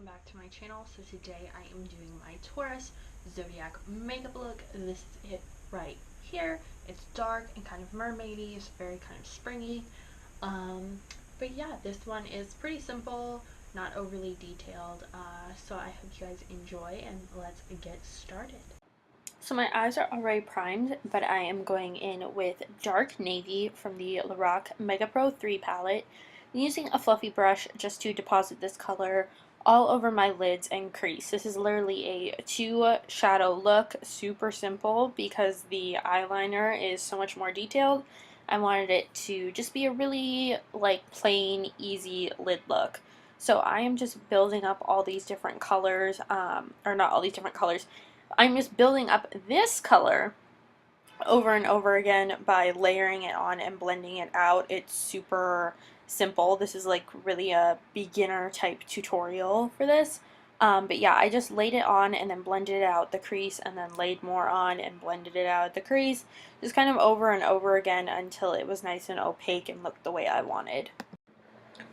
welcome back to my channel. So today I am doing my Taurus Zodiac makeup look. This is it right here. It's dark and kind of mermaidy. It's very kind of springy. But yeah, this one is pretty simple, not overly detailed. So I hope you guys enjoy, and let's get started. So my eyes are already primed, but I am going in with dark navy from the Lorac Mega Pro 3 palette. I'm using a fluffy brush just to deposit this color all over my lids and crease. This is literally a 2 shadow look, super simple because the eyeliner is so much more detailed. I wanted it to just be a really plain, easy lid look. So I am just building up all these different colors, or not all these different colors. I'm just building up this color over and over again by layering it on and blending it out. It's super simple. This is like really a beginner type tutorial for this. But yeah, I just laid it on and then blended it out the crease and then laid more on and blended it out the crease. Just kind of over and over again until it was nice and opaque and looked the way I wanted.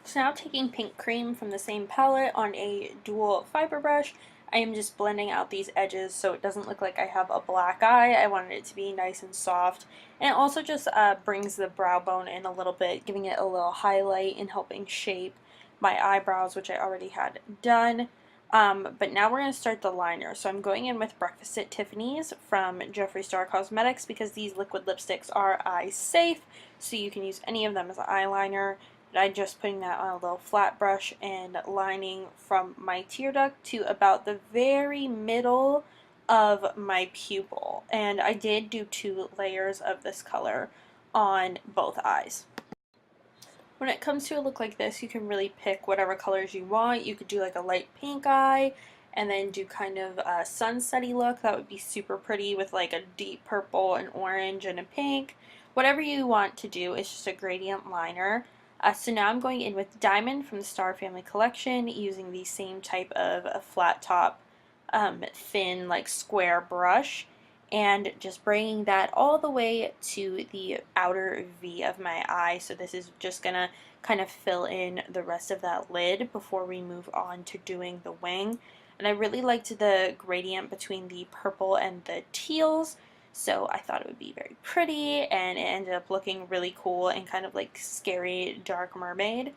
So now taking pink cream from the same palette on a dual fiber brush, I am just blending out these edges so it doesn't look like I have a black eye. I wanted it to be nice and soft. And it also just brings the brow bone in a little bit, giving it a little highlight and helping shape my eyebrows, which I already had done. But now we're going to start the liner. So I'm going in with Breakfast at Tiffany's from Jeffree Star Cosmetics because these liquid lipsticks are eye safe, so you can use any of them as an eyeliner. But I'm just putting that on a little flat brush and lining from my tear duct to about the very middle of my pupil. And I did do 2 layers of this color on both eyes. When it comes to a look like this, you can really pick whatever colors you want. You could do like a light pink eye and then do kind of a sunsetty look. That would be super pretty with like a deep purple and orange and a pink. Whatever you want to do, it's just a gradient liner. So now I'm going in with Diamond from the Star Family Collection using the same type of a flat top, thin like square brush, and just bringing that all the way to the outer V of my eye. So this is just gonna kind of fill in the rest of that lid before we move on to doing the wing. And I really liked the gradient between the purple and the teals, so I thought it would be very pretty, and it ended up looking really cool and kind of like scary dark mermaid.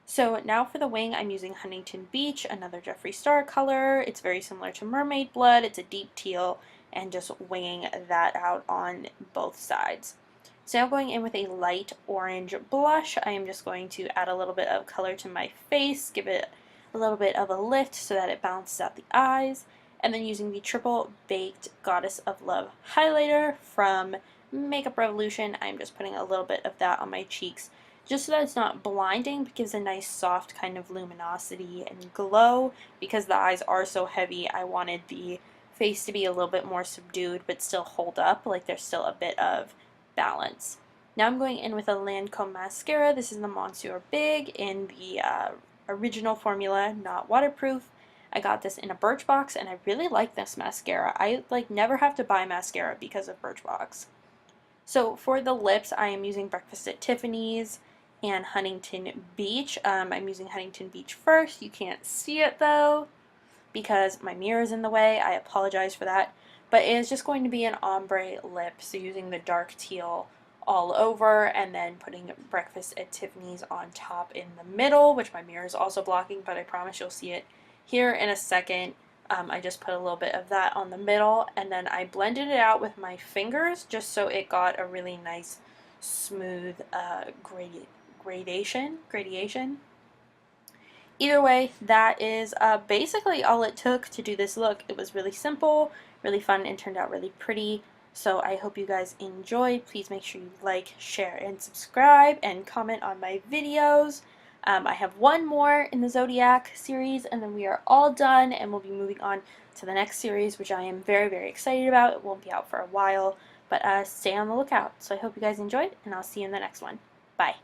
So now for the wing, I'm using Huntington Beach, another Jeffree Star color. It's very similar to Mermaid Blood. It's a deep teal, and just winging that out on both sides. So now going in with a light orange blush, I am just going to add a little bit of color to my face, give it a little bit of a lift so that it balances out the eyes. And then using the Triple Baked Goddess of Love highlighter from Makeup Revolution, I'm just putting a little bit of that on my cheeks just so that it's not blinding, but gives a nice soft kind of luminosity and glow. Because the eyes are so heavy, I wanted the face to be a little bit more subdued but still hold up, like there's still a bit of balance. Now I'm going in with a Lancome mascara. This is the Monsieur Big in the original formula, not waterproof. I got this in a Birchbox, and I really like this mascara. I never have to buy mascara because of Birchbox. So for the lips, I am using Breakfast at Tiffany's and Huntington Beach. I'm using Huntington Beach first. You can't see it though because my mirror is in the way. I apologize for that. But it is just going to be an ombre lip, so using the dark teal all over and then putting Breakfast at Tiffany's on top in the middle, which my mirror is also blocking, but I promise you'll see it here in a second. I just put a little bit of that on the middle, and then I blended it out with my fingers just so it got a really nice smooth gradation. Either way, that is basically all it took to do this look. It was really simple, really fun, and turned out really pretty. So I hope you guys enjoyed. Please make sure you like, share, and subscribe, and comment on my videos. I have one more in the Zodiac series, and then we are all done, and we'll be moving on to the next series, which I am very, very excited about. It won't be out for a while, but stay on the lookout. So I hope you guys enjoyed, and I'll see you in the next one. Bye.